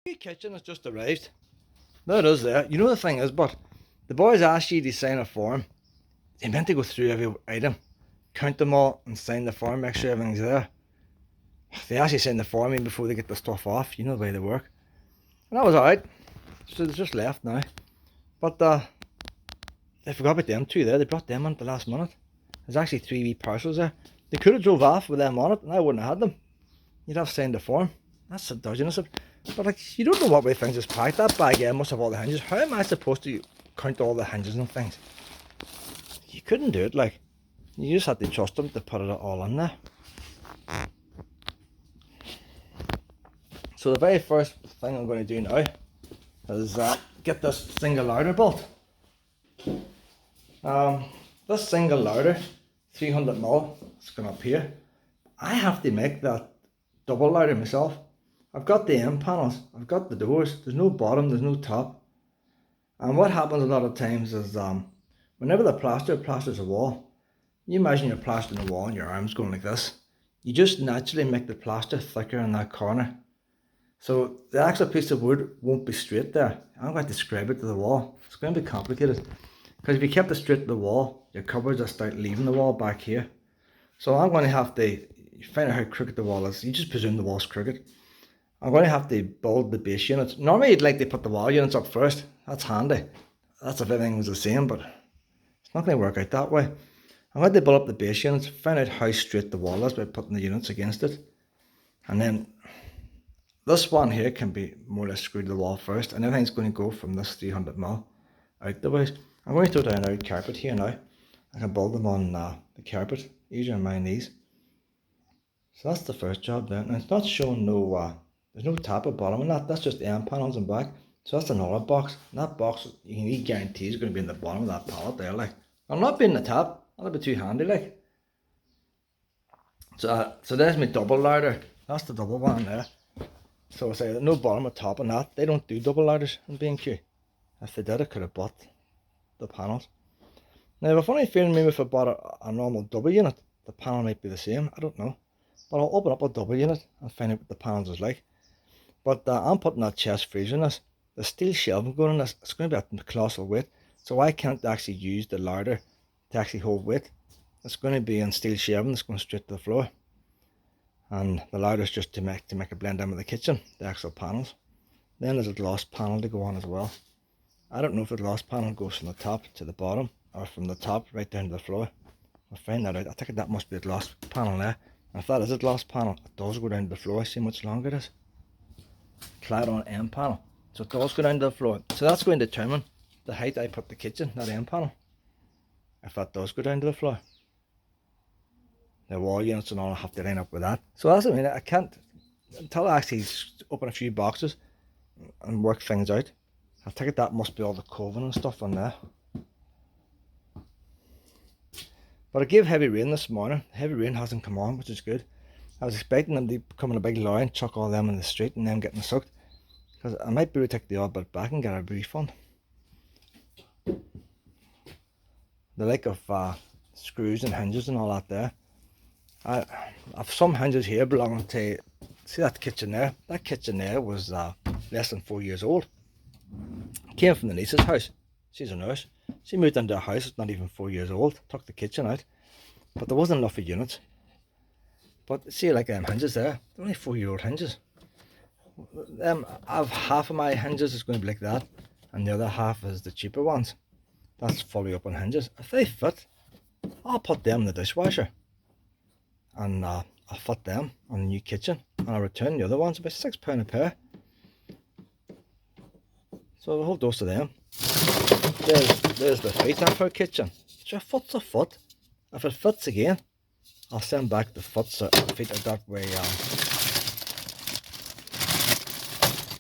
B&Q Kitchen has just arrived. There it is there. You know the thing is, but the boys asked you to sign a form. They meant to go through every item, count them all and sign the form, make sure everything's there. They actually sign the form in before they get the stuff off. You know the way they work. And that was alright. So they just left now. But they forgot about them two there. They brought them on at the last minute. There's actually 3 wee parcels there. They could have drove off with them on it and I wouldn't have had them. You'd have signed the form. That's the dodginess of it. But like, you don't know what way things is packed. That bag here must have all the hinges. How am I supposed to count all the hinges and things? You couldn't do it, like. You just had to trust them to put it all in there. So the very first thing I'm going to do now is get this single larder built. This single larder, 300mm, it's going up here. I have to make that double larder myself. I've got the end panels, I've got the doors, there's no bottom, there's no top. And what happens a lot of times is whenever the plasters a wall, you imagine you're plastering the wall and your arm's going like this. You just naturally make the plaster thicker in that corner. So the actual piece of wood won't be straight there. I'm going to scrape it to the wall. It's going to be complicated. Because if you kept it straight to the wall, your cupboards will start leaving the wall back here. So I'm going to have to find out how crooked the wall is. You just presume the wall's crooked. I'm going to have to build the base units. Normally you'd like to put the wall units up first. That's handy. That's if everything was the same, but it's not going to work out that way. I'm going to build up the base units, find out how straight the wall is by putting the units against it. And then this one here can be more or less screwed to the wall first, and everything's going to go from this 300mm out the ways. I'm going to throw down out carpet here now. I can build them on the carpet, easier on my knees. So that's the first job there. And it's not showing no, there's no top or bottom on that. That's just the end panels and back. So that's another box. And that box, you can guarantee is going to be in the bottom of that pallet there, like. I'll not be in the top. That'll be too handy, like. So there's my double larder. That's the double one there. So I say no bottom or top on that. They don't do double ladders in B&Q. If they did, I could have bought the panels. Now, I have a funny feeling maybe if I bought a normal double unit, the panel might be the same. I don't know. But I'll open up a double unit and find out what the panels is like. But I'm putting that chest freezer in this. The steel shelving going in this, it's going to be a colossal weight. So I can't actually use the larder to actually hold weight. It's going to be in steel shelving that's going straight to the floor. And the larder is just to make a blend in with the kitchen, the actual panels. Then there's a gloss panel to go on as well. I don't know if the gloss panel goes from the top to the bottom or from the top right down to the floor. I'll find that out. I think that must be a gloss panel there. And if that is a gloss panel, it does go down to the floor. See how much longer it is. Clad on end panel. So it does go down to the floor. So that's going to determine the height I put the kitchen, that end panel. If that does go down to the floor. The wall units and all have to line up with that. So that's what I mean. I can't, until I actually open a few boxes and work things out. I think that must be all the coving and stuff on there. But it gave heavy rain this morning. Heavy rain hasn't come on, which is good. I was expecting them to come in a big lorry and chuck all them in the street and them getting soaked. Because I might be able to take the odd bit back and get a refund. The like of screws and hinges and all that there. I've some hinges here belonging to, see that kitchen there? That kitchen there was less than 4 years old. Came from the niece's house. She's a nurse. She moved into a house that's not even 4 years old. Took the kitchen out. But there wasn't enough of units. But see, like them hinges there, they're only 4-year-old hinges. I've half of my hinges is going to be like that, and the other half is the cheaper ones. That's fully open hinges. If they fit, I'll put them in the dishwasher. And I'll fit them on the new kitchen. And I'll return the other ones, about £6 a pair. So a whole dose of them. There's the feet for a kitchen. So a foot's a foot. If it fits again, I'll send back the feet I got way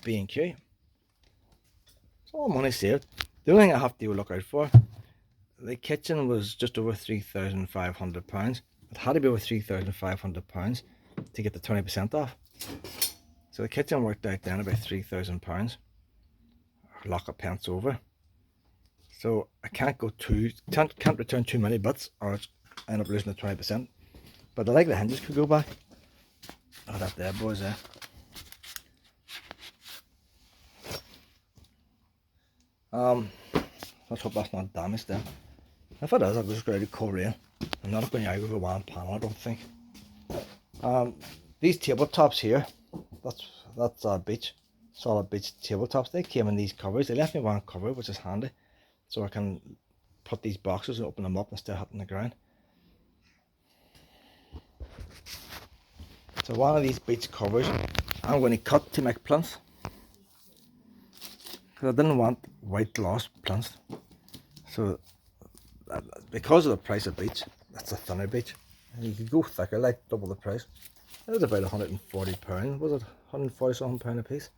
B&Q. It's all money saved. The only thing I have to look out for, the kitchen was just over £3,500. It had to be over £3,500 to get the 20% off. So the kitchen worked out then about £3,000. Lock of pence over. So I can't go can't return too many bits or I end up losing the 20%. But I like the hinges could go back. Oh, that there boys there. Let's hope that's not damaged then. If it is, I'll just go out to cover in. I'm not going to out over one panel, I don't think. These tabletops here, that's beech, solid beech tabletops. They came in these covers. They left me one cover, which is handy, so I can put these boxes and open them up instead of hitting the ground. So one of these beech covers I'm going to cut to make plinth, because I didn't want white gloss plinth. So because of the price of beech, that's a thinner beech. You could go thicker, like double the price. It was about £140, was it? £140 something a piece.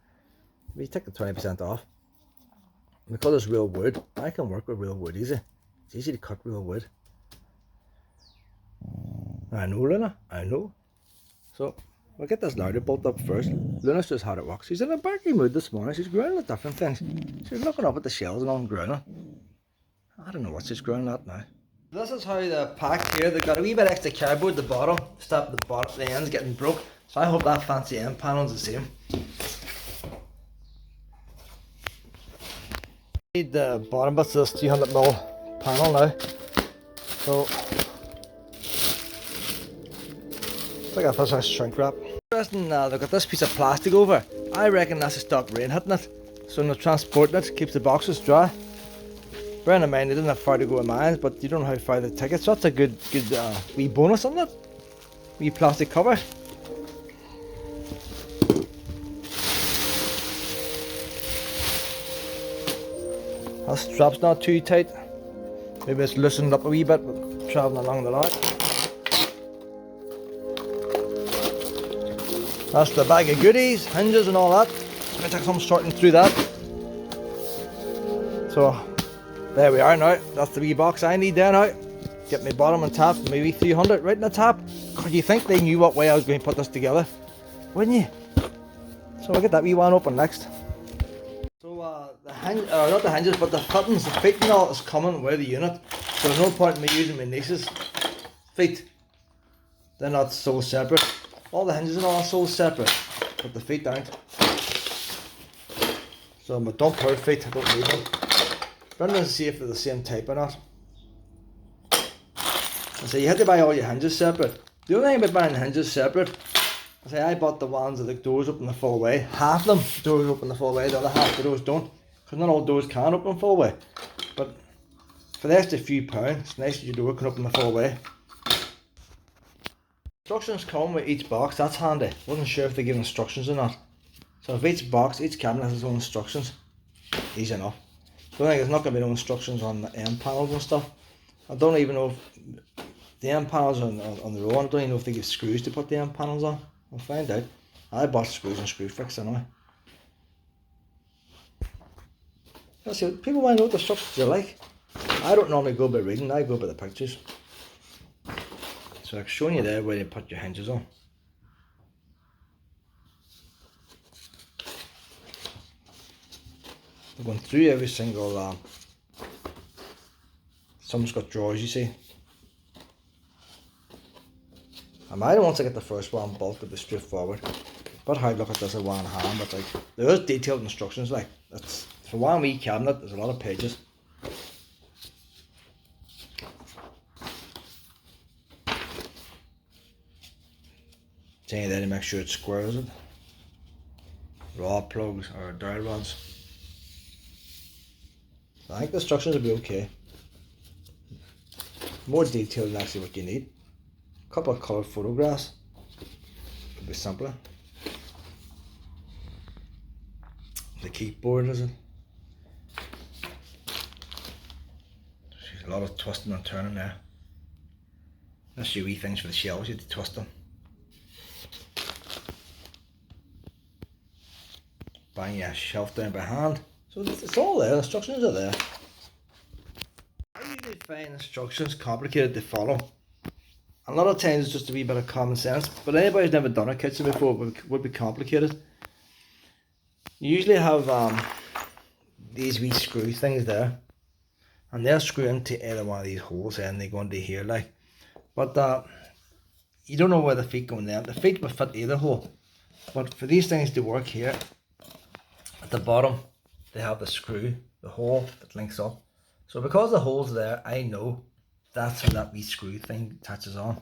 If you take the 20% off, because it's real wood, I can work with real wood easy. It's easy to cut real wood. I know, Luna, I know. So we'll get this larder bolt up first. Luna's just had it work. She's in a barky mood this morning. She's growling at different things. She's looking up at the shells and all growling. I don't know what she's growling at now. This is how the pack here, they've got a wee bit extra cardboard at the bottom, stop the ends getting broke. So I hope that fancy end panel is the same. Need the bottom bits of this 300mm panel now. So I got this as shrink wrap. Interesting, they've got this piece of plastic over. I reckon that's to stop rain hitting it. So when they're transporting it, keeps the boxes dry. Bearing in mind they didn't have far to go in mine, but you don't know how far they take it, so that's a good wee bonus on it. Wee plastic cover. That strap's not too tight. Maybe it's loosened up a wee bit, but travelling along the line. That's the bag of goodies, hinges and all that. It's going to take some sorting through that. So there we are now. That's the wee box I need there now. Get my bottom and top, maybe 300 right in the top. Could you think they knew what way I was going to put this together? Wouldn't you? So I'll get that wee one open next. So the hinge, not the hinges, but the fittings, the feet and all is coming with the unit. So there's no point in me using my niece's feet. They're not sold separate. All the hinges and all are sold separate, but the feet aren't. So my dump her feet, I don't need them. Brendan to see if they're the same type or not. I say you had to buy all your hinges separate. The only thing about buying the hinges separate, I say I bought the ones that the doors open the full way. Half of them doors open the full way, the other half the doors don't. Because not all doors can open full way. But for the extra few pounds, it's nice that your door can open the full way. Instructions come with each box, that's handy. Wasn't sure if they give instructions or not. So if each box, each cabinet has its own instructions, easy enough. So I think there's not going to be no instructions on the end panels and stuff. I don't even know if the end panels are on their own. I don't even know if they give screws to put the end panels on. I'll find out. I bought screws and screw fix anyway. Let's see, people want to know what the instructions are like. I don't normally go by reading, I go by the pictures. So I'm showing you there where you put your hinges on. I'm going through every single, some's got drawers you see. I might once I get the first one bulk it'll be straightforward. But how I look at this at one hand, but like there is detailed instructions like that's for one wee cabinet, there's a lot of pages. Saying there to make sure it squares it. Raw plugs or dowel rods. I think the instructions will be okay. More detailed than actually what you need. A couple of coloured photographs. Could be simpler. The keyboard is it? There's a lot of twisting and turning there. That's your wee things for the shelves, you have to twist them. Bang your shelf down by hand. So it's all there, the instructions are there. I usually find instructions complicated to follow. A lot of times it's just a wee bit of common sense, but anybody who's never done a kitchen before would be complicated. You usually have these wee screw things there, and they'll screw into either one of these holes and they go into here like. But you don't know where the feet go in there. The feet will fit either hole. But for these things to work here, at the bottom they have the the hole that links up. So because the hole's there, I know that's where that wee screw thing attaches on.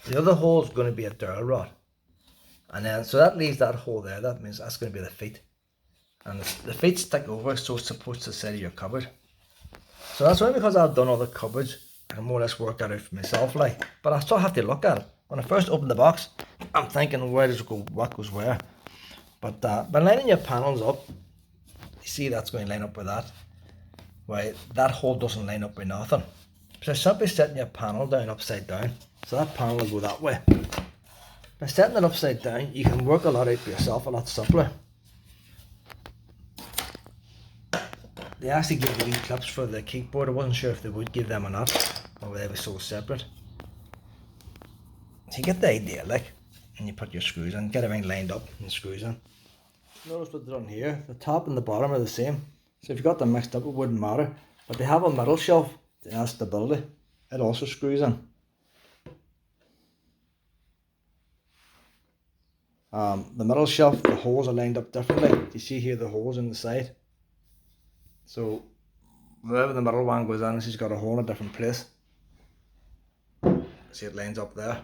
The other hole is going to be a dowel rod. And then, so that leaves that hole there. That means that's going to be the feet. And the feet stick over, so it's supposed to set your cupboard. So that's why, because I've done all the cupboards, I can more or less work that out for myself, like. But I still have to look at it. When I first opened the box, I'm thinking, where does it go, what goes where? But by lining your panels up, you see that's going to line up with that. Why, that hole doesn't line up with nothing. So simply setting your panel down upside down. So that panel will go that way. By setting it upside down, you can work a lot out for yourself, a lot simpler. They actually give you these clips for the kickboard. I wasn't sure if they would give them or not, or they were so separate. So you get the idea, like, and you put your screws in, get everything lined up and screws in. Notice what they're done here. The top and the bottom are the same. So if you got them mixed up, it wouldn't matter. But they have a middle shelf to add stability. It also screws in. The middle shelf, the holes are lined up differently. You see here the holes in the side. So wherever the middle one goes in, she's got a hole in a different place. See, it lines up there.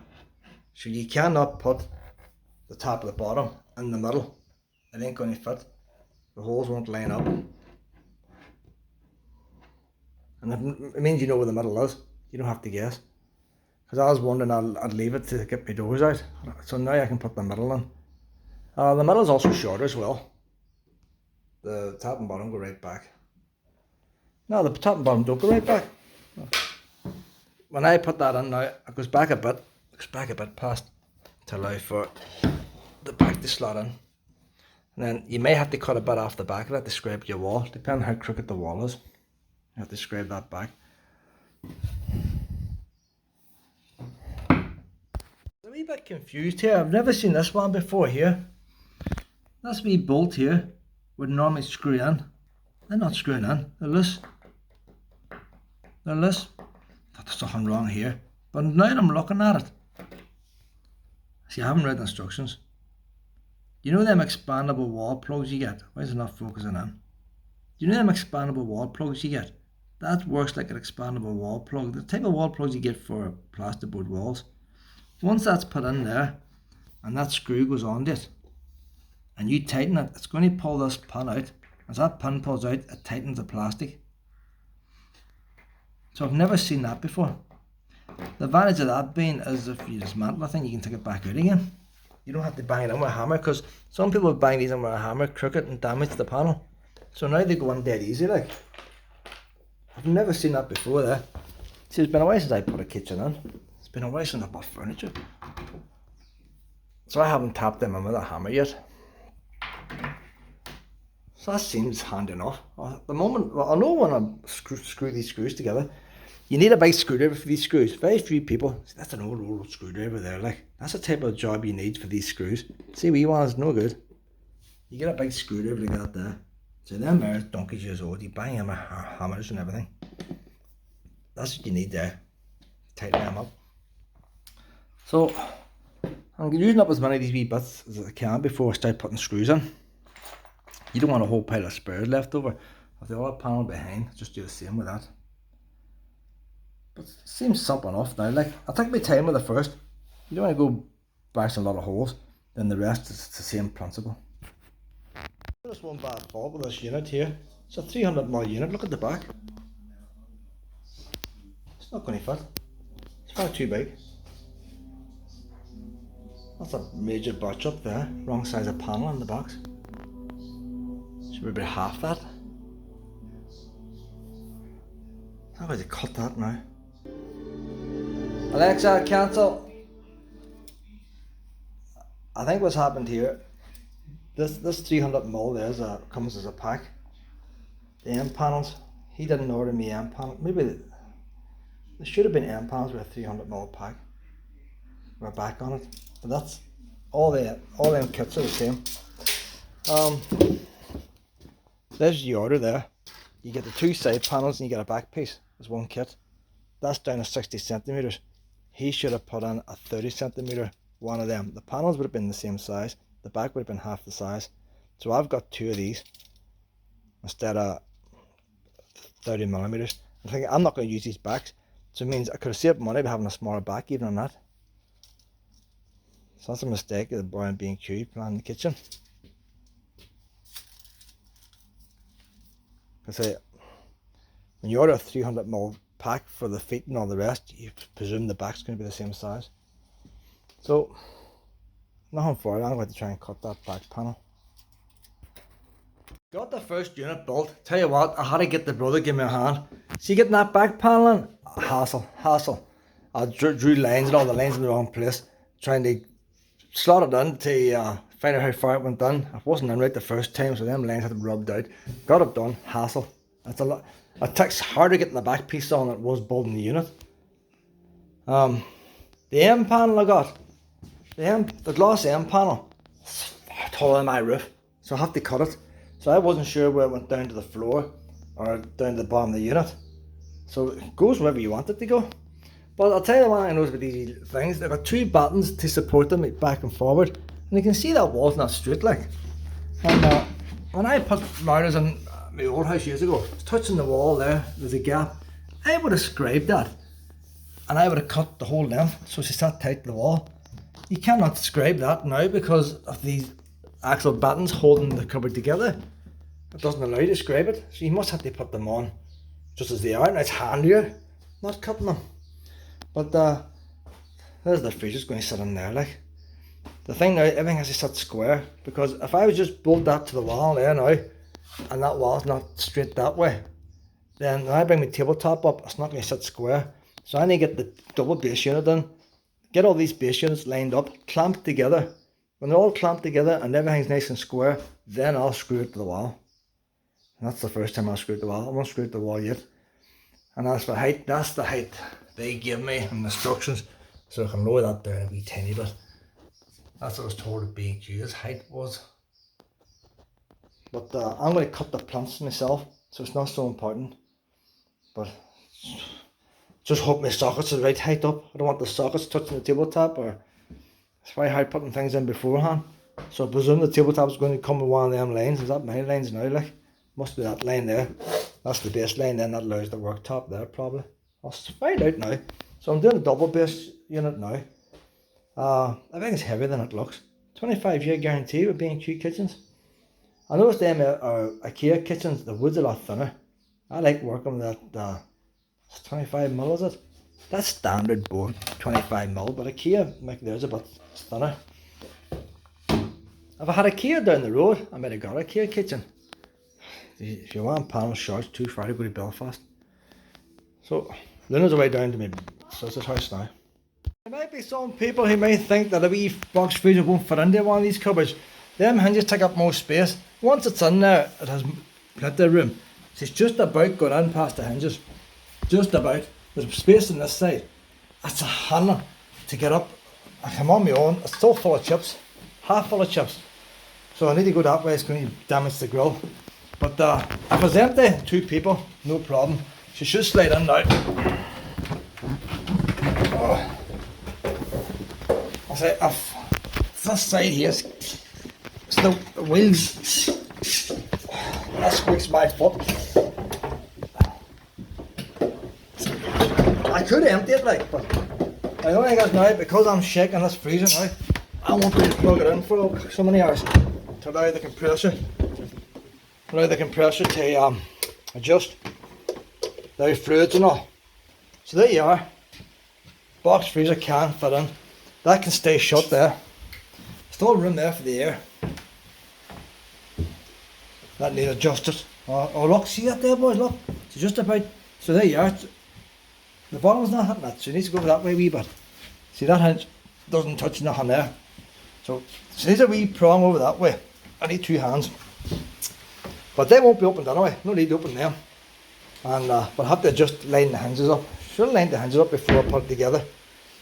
So you cannot put the top and the bottom in the middle. It ain't going to fit. The holes won't line up. And it means you know where the middle is. You don't have to guess. Because I was wondering, I'd leave it to get my doors out. So now I can put the middle in. The middle is also shorter as well. The top and bottom go right back. No, the top and bottom don't go right back. When I put that in now, it goes back a bit. Past to allow for the back to slot in. And then you may have to cut a bit off the back of that to scrape your wall, depending on how crooked the wall is. You have to scrape that back. I'm a wee bit confused here. I've never seen this one before here. This wee bolt here would normally screw in. They're not screwing in, they're loose. They're loose. Thought there's something wrong here. But now that I'm looking at it, see, I haven't read the instructions. You know them expandable wall plugs you get? Why is it not focusing in? You know them expandable wall plugs you get? That works like an expandable wall plug. The type of wall plugs you get for plasterboard walls. Once that's put in there, and that screw goes on it, and you tighten it, it's going to pull this pin out. As that pin pulls out, it tightens the plastic. So I've never seen that before. The advantage of that being is if you dismantle the thing, you can take it back out again. You don't have to bang it in with a hammer, because some people bang these in with a hammer, crook it and damage the panel. So now they go in dead easy, like. I've never seen that before there. See, it's been a while since I put a kitchen in. It's been a while since I bought furniture. So I haven't tapped them in with a hammer yet. So that seems handy enough. At the moment, well, I know when I screw these screws together, you need a big screwdriver for these screws. Very few people, that's an old screwdriver there, like. That's the type of job you need for these screws. See, wee one is no good. You get a big screwdriver like that there. So them are donkeys years old, you bang them with hammers and everything. That's what you need there. Tighten them up. So, I'm using up as many of these wee bits as I can before I start putting screws in. You don't want a whole pile of spares left over. If the other panel behind, just do the same with that. But it seems simple enough now. Like, I'll take my time with it first. You don't want to go bash a lot of holes, then the rest is the same principle. Just one bad fault with this unit here. It's a 300mm unit. Look at the back. It's not going to fit. It's far too big. That's a major botch up there. Wrong size of panel in the box. Should be about half that. How would you cut that now? Alexa, cancel. I think what's happened here, this 300mm there comes as a pack. The end panels, he didn't order me end panel. Maybe there should have been end panels with a 300mm pack. We're back on it, but that's all them kits are the same. There's the order there. You get the two side panels and you get a back piece as one kit. That's down to 60 centimeters. He should have put in a 30 centimeter one of them. The panels would have been the same size. The back would have been half the size. So I've got two of these instead of 30 millimeters. I think I'm not going to use these backs, so it means I could have saved money by having a smaller back even on that. So that's a mistake of the boy in B&Q plan in the kitchen. Because when you order a 300mm pack for the feet and all the rest, you presume the back's going to be the same size. So, nothing for it, I'm going to try and cut that back panel. Got the first unit built. Tell you what, I had to get the brother give me a hand. See, getting that back panel in, hassle. I drew lines and all the lines in the wrong place, trying to slot it in to find out how far it went in. I wasn't in right the first time, so them lines had to be rubbed out. Got it done, hassle. That's a lot. It takes harder getting the back piece on than it was building the unit. The end panel I got, the gloss end panel, it's taller than my roof, so I have to cut it. So I wasn't sure where it went down to the floor or down to the bottom of the unit. So it goes wherever you want it to go. But I'll tell you what I noticed with these things, they've got two buttons to support them back and forward. And you can see that wall's not straight like. And when I put larders in my old house years ago, it's touching the wall there, there's a gap. I would have scraped that and I would have cut the whole length so she sat tight to the wall. You cannot scrape that now because of these actual buttons holding the cupboard together. It doesn't allow you to scrape it, so you must have to put them on just as they are. Now it's handier not cutting them. But there's the freezer's going to sit in there like. The thing now, everything has to sit square, because if I was just bolt that to the wall there now, and that wall's not straight that way, then when I bring my tabletop up, it's not going to sit square. So I need to get the double base unit in, get all these base units lined up, clamped together. When they're all clamped together and everything's nice and square, then I'll screw it to the wall. And that's the first time I'll screw it to the wall. I won't screw it to the wall yet. And as for height, that's the height they give me in the instructions, so I can lower that down a wee tiny bit. That's what I was told at B&Q's height was. But I'm going to cut the plinths myself, so it's not so important. But just hope my sockets are the right height up. I don't want the sockets touching the tabletop, or it's very hard putting things in beforehand. So I presume the tabletop is going to come with one of them lines. Is that my lines now? Like, must be that line there. That's the base line, then that allows the worktop there probably. I'll find out now. So I'm doing a double base unit now. I think it's heavier than it looks. 25-year guarantee with B&Q Kitchens. I noticed them IKEA kitchens, the wood's a lot thinner. I like working with that 25mm, is it? That's standard board, 25mm, but IKEA make theirs a bit thinner. If I had IKEA down the road, I might have got an IKEA kitchen. If you want panel shorts, too far to go to Belfast. So, Luna's away down to my sister's house now. There might be some people who might think that a wee box freezer won't fit into one of these cupboards. Them hinges take up more space. Once it's in there, it has plenty of room. So it's just about going in past the hinges. Just about. There's space on this side. It's a hammer to get up. I'm on my own. It's still full of chips. Half full of chips. So I need to go that way. It's going to damage the grill. But if it's empty, two people, no problem. She should slide in now. Oh. I say, if this side here is the wheels, that squeaks my foot. I could empty it like, but I don't think it's now, because I'm shaking this freezer now, I won't be able to plug it in for so many hours to allow the compressor to adjust the fluids and all. So there you are. Box freezer can fit in. That can stay shut there. Still room there for the air. That needs adjusted. Oh look, see that there, boys, look. It's just about, so there you are. The bottom's not hitting that, so it needs to go that way a wee bit. See, that hinge doesn't touch nothing there. So there's a wee prong over that way. I need two hands. But they won't be opened anyway, no need to open them. And but I have to just line the hinges up. Should have lined the hinges up before I put it together.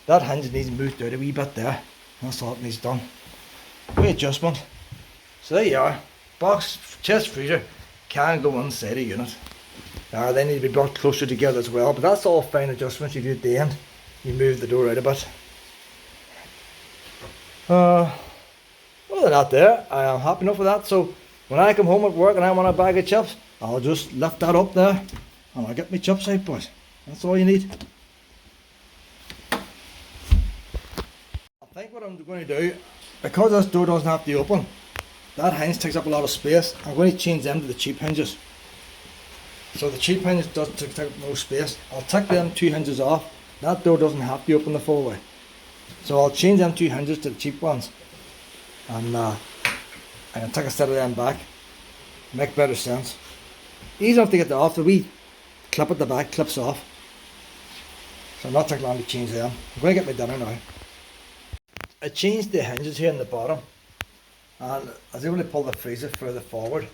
That hinge needs moved out a wee bit there. That's all it needs done. Wee adjustment. So there you are. Box chest freezer can go inside a unit. They need to be brought closer together as well, but that's all fine adjustments you do at the end. You move the door out a bit. Other than that there, I am happy enough with that. So when I come home at work and I want a bag of chips, I'll just lift that up there and I'll get my chops out, boys. That's all you need. I think what I'm going to do, because this door doesn't have to open, that hinge takes up a lot of space. I'm going to change them to the cheap hinges. So the cheap hinge doesn't take up no space. I'll take them 2 hinges off. That door doesn't have to open the full way. So I'll change them 2 hinges to the cheap ones. And I can take a set of them back. Make better sense. Easy enough to get that off. The wee clip at the back clips off. So I'm not taking long to change them. I'm going to get my dinner now. I changed the hinges here in the bottom. And I was able to pull the freezer further forward.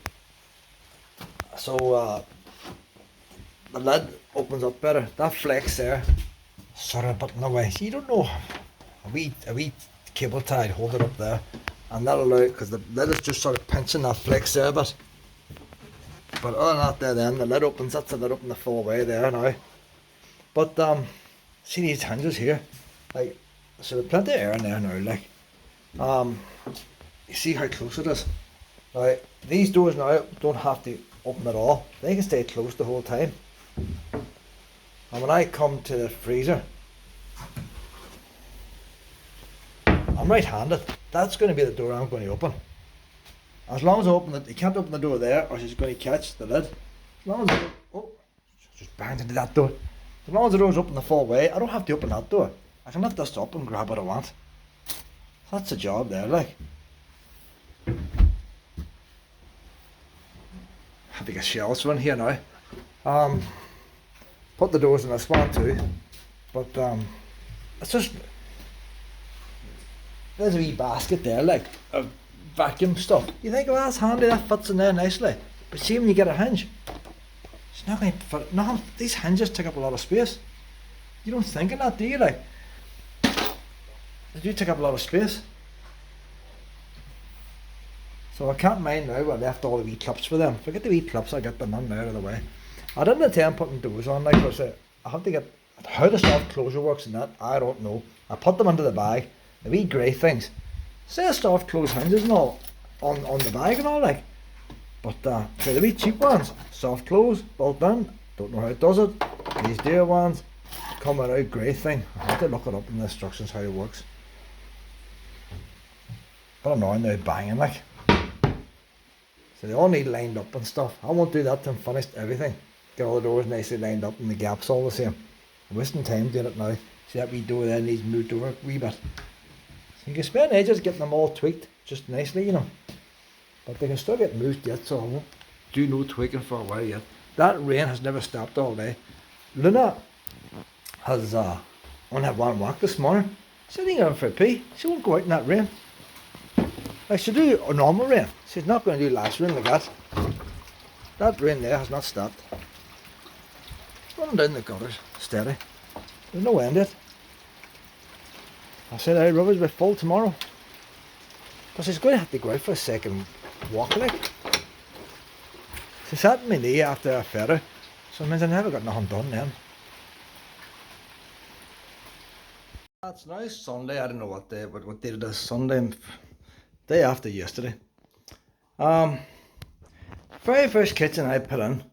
So the lid opens up better. That flex there, sort of button away. So you don't know, a wee cable tie, hold it up there, and that'll allow, because the lid is just sort of pinching that flex there a bit. But other than that, there then the lid opens. That's the lid open the full way there now. But see these hinges here, like, so there's plenty of air in there now. Like, you see how close it is. Now these doors now don't have to open at all. They can stay closed the whole time. And when I come to the freezer, I'm right-handed. That's going to be the door I'm going to open. As long as I open it, you can't open the door there, or she's going to catch the lid. As long as just banged into that door. As long as the door's open the full way, I don't have to open that door. I can lift this up and grab what I want. That's the job there, like. Have to get shelves run here now. Put the doors in this one too, but it's just, there's a wee basket there, like of vacuum stuff. You think, well, that's handy, that fits in there nicely. But see, when you get a hinge, it's not going to fit. No, these hinges take up a lot of space. You don't think of that, do you? Like, they do take up a lot of space. So I can't mind now, I left all the wee clips for them. Forget the wee clips, I get them on out of the way. I didn't intend putting doors on, like I said. I have to get, how the soft closure works and that, I don't know. I put them into the bag, the wee grey things. Say soft close hinges and all on the bag and all, like. But so the wee cheap ones, soft close, bolt in, don't know how it does it. These dear ones, come with a grey thing. I have to look it up in the instructions how it works. But I'm not now banging, like. So they all need lined up and stuff. I won't do that till I'm finished everything. Get all the doors nicely lined up and the gaps all the same. I'm wasting time doing it now. See that wee door there needs moved over a wee bit. So you can spend ages getting them all tweaked just nicely, you know. But they can still get moved yet, so I won't do no tweaking for a while yet. That rain has never stopped all day. Luna has only had one walk this morning. Sitting out for a pee. She won't go out in that rain. Like, she'll do a normal rain. She's not going to do last rain like that. That rain there has not stopped. It's running down the gutters, steady. There's no end yet. I said our rivers will be full tomorrow. But she's going to have to go out for a second walk, like. She sat on my knee after I fed her, so it means I never got nothing done then. It's now Sunday, I don't know what day it is, Sunday, day after yesterday. Very first kitchen I put in,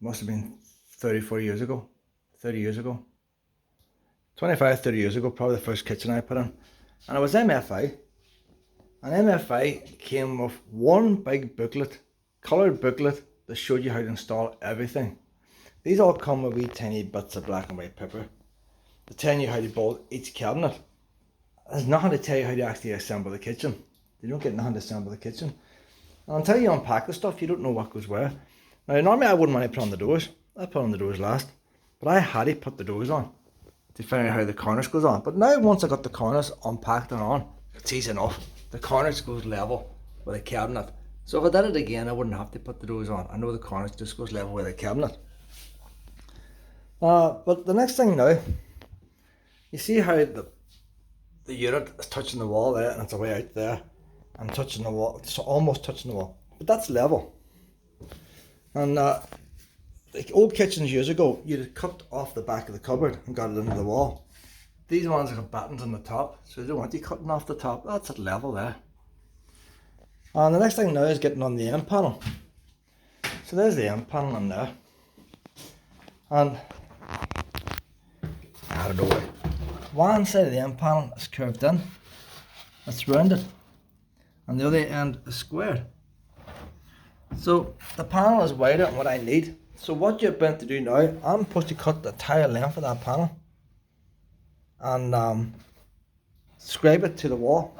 must have been 34 years ago, 30 years ago. 25, 30 years ago, probably the first kitchen I put in. And it was MFI. And MFI came with one big booklet, coloured booklet, that showed you how to install everything. These all come with wee tiny bits of black and white paper. They tell you how to bolt each cabinet. There's nothing to tell you how to actually assemble the kitchen. You don't get nothing to assemble the kitchen. And until you unpack the stuff, you don't know what goes where. Now normally I wouldn't want to put on the doors. I put on the doors last. But I had to put the doors on to find out how the cornice goes on. But now once I got the cornice unpacked and on, it's easy enough. The cornice goes level with the cabinet. So if I did it again, I wouldn't have to put the doors on. I know the cornice just goes level with the cabinet. But the next thing now, you see how the unit is touching the wall there, and it's away out there, and touching the wall, it's almost touching the wall. But that's level. And the old kitchens years ago, you'd cut off the back of the cupboard and got it into the wall. These ones have buttons on the top, so they don't want you cutting off the top. That's at level there. And the next thing now is getting on the end panel. So there's the end panel in there. And I don't know, one side of the end panel is curved in, it's rounded, and the other end is squared. So the panel is wider than what I need. So what you're about to do now, I'm supposed to cut the entire length of that panel and scrape it to the wall.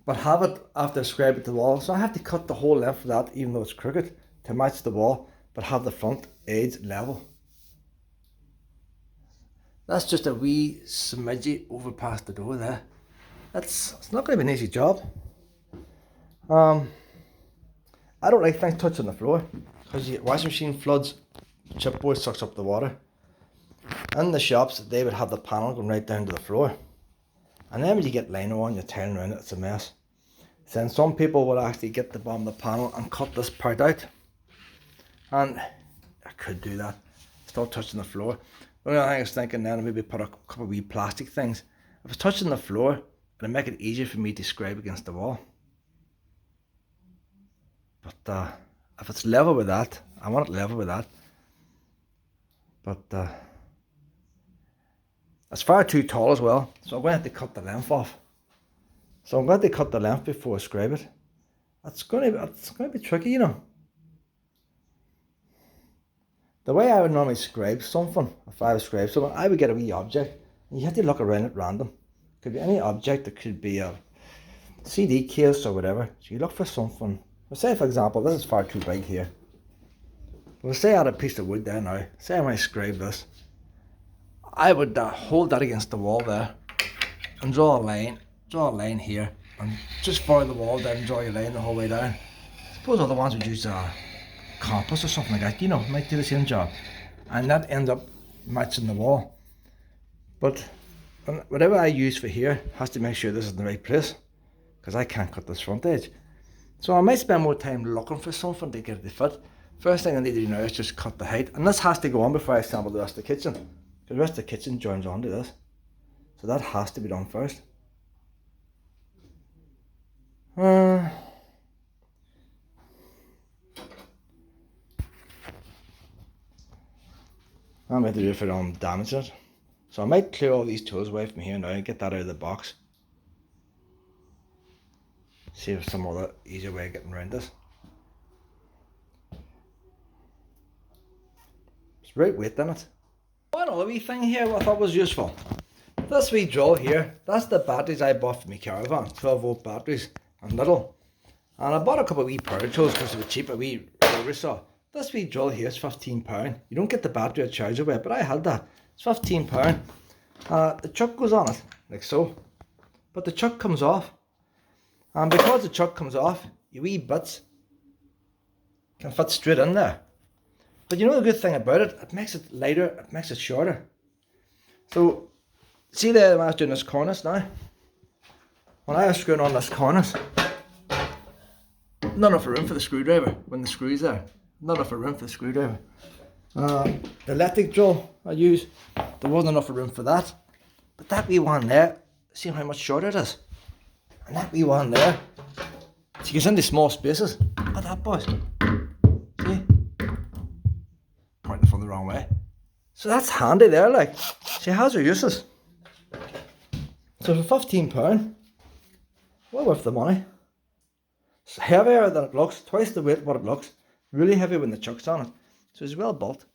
But have it after scrape it to the wall, so I have to cut the whole length of that, even though it's crooked, to match the wall, but have the front edge level. That's just a wee smidgy over past the door there. It's not going to be an easy job. I don't like things touching the floor, because the washing machine floods, chipboard sucks up the water. In the shops, they would have the panel going right down to the floor. And then when you get lino on, you're tearing around it, it's a mess. Then some people will actually get the bottom of the panel and cut this part out. And I could do that, still touching the floor. The only thing I was thinking then, maybe put a couple of wee plastic things. If it's touching the floor, it'll make it easier for me to scrape against the wall. But if it's level with that, I want it level with that. But it's far too tall as well, so I'm going to have to cut the length off. So I'm going to cut the length before I scrape it. It's going to be tricky, you know. The way I would normally scrape something, if I would scrape something, I would get a wee object, and you have to look around at random. It could be any object, it could be a CD case or whatever. So you look for something. Well, say for example, this is far too big here. Well, say I had a piece of wood there now. Say I might scrape this. I would hold that against the wall there and draw a line here, and just follow the wall down and draw your line the whole way down. I suppose other ones would use a compass or something like that, you know, might do the same job, and that ends up matching the wall. But whatever I use for here has to make sure this is in the right place, because I can't cut this front edge. So I might spend more time looking for something to get it to fit. First thing I need to do now is just cut the height, and this has to go on before I assemble the rest of the kitchen, because the rest of the kitchen joins onto this, so that has to be done first. I might do it for damaging it. So I might clear all these tools away from here now and get that out of the box. See if there's some other easier way of getting around this. It's right weight in it. One other wee thing here I thought was useful. This wee drill here, that's the batteries I bought for my caravan, 12-volt batteries and little. And I bought a couple of wee power tools because they were cheap, a wee rotary saw. This wee drill here is £15. You don't get the battery or charger with it, but I had that. It's £15. The chuck goes on it, like so. But the chuck comes off. And because the chuck comes off, your wee bits can fit straight in there. But you know the good thing about it? It makes it lighter, it makes it shorter. So, see there when I was doing this cornice now? When I was screwing on this cornice, not enough room for the screwdriver when the screw's there. Not enough room for the screwdriver. The electric drill I use, there wasn't enough room for that. But that wee one there, see how much shorter it is? And that wee one there, she gets into small spaces. Look at that, boys. See? Pointing from the wrong way. So that's handy there, like. She has her uses. So for £15, well worth the money. It's heavier than it looks, twice the weight of what it looks. Really heavy when the chuck's on it. So it's well built.